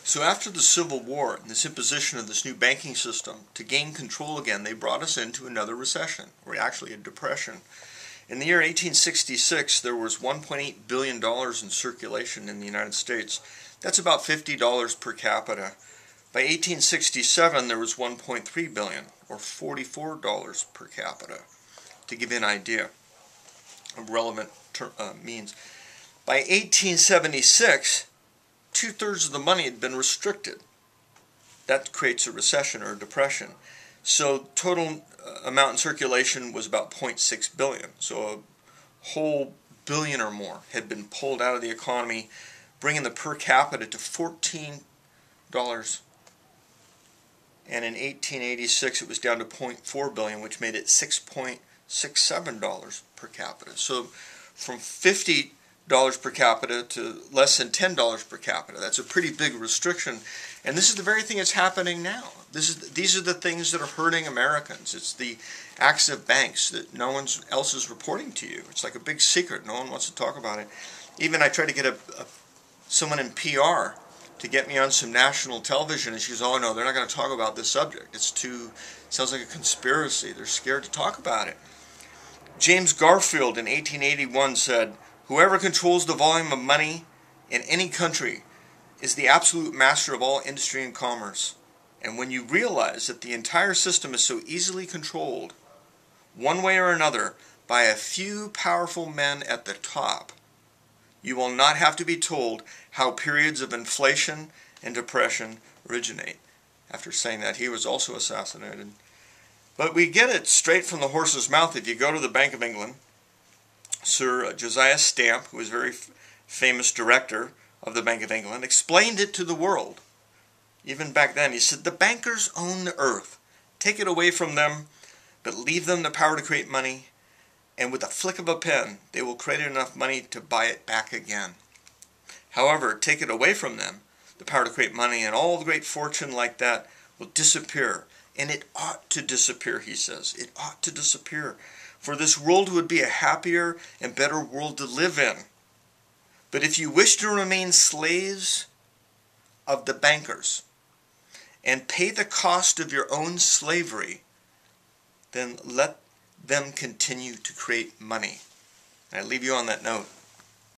So after the Civil War and this imposition of this new banking system, to gain control again, they brought us into another recession, or actually a depression. In the year 1866, there was $1.8 billion in circulation in the United States. That's about $50 per capita. By 1867, there was $1.3 billion, or $44 per capita, to give you an idea of relevant means. By 1876, two-thirds of the money had been restricted. That creates a recession or a depression. So total amount in circulation was about 0.6 billion. So a whole billion or more had been pulled out of the economy, bringing the per capita to $14. And in 1886 it was down to 0.4 billion, which made it $6.67 per capita. So from $50 per capita to less than $10 per capita. That's a pretty big restriction. And this is the very thing that's happening now. These are the things that are hurting Americans. It's the acts of banks that no one else is reporting to you. It's like a big secret. No one wants to talk about it. Even I tried to get someone in PR to get me on some national television, and she goes, "Oh no, they're not going to talk about this subject. Sounds like a conspiracy. They're scared to talk about it." James Garfield in 1881 said, "Whoever controls the volume of money in any country is the absolute master of all industry and commerce." And when you realize that the entire system is so easily controlled, one way or another, by a few powerful men at the top, you will not have to be told how periods of inflation and depression originate. After saying that, he was also assassinated. But we get it straight from the horse's mouth. If you go to the Bank of England, Sir Josiah Stamp, who was a very famous director of the Bank of England, explained it to the world. Even back then, he said, "The bankers own the earth. Take it away from them, but leave them the power to create money, and with a flick of a pen, they will create enough money to buy it back again. However, take it away from them, the power to create money, and all the great fortune like that will disappear. And it ought to disappear," he says. It ought to disappear. For this world would be a happier and better world to live in. But if you wish to remain slaves of the bankers and pay the cost of your own slavery, then let them continue to create money. And I leave you on that note.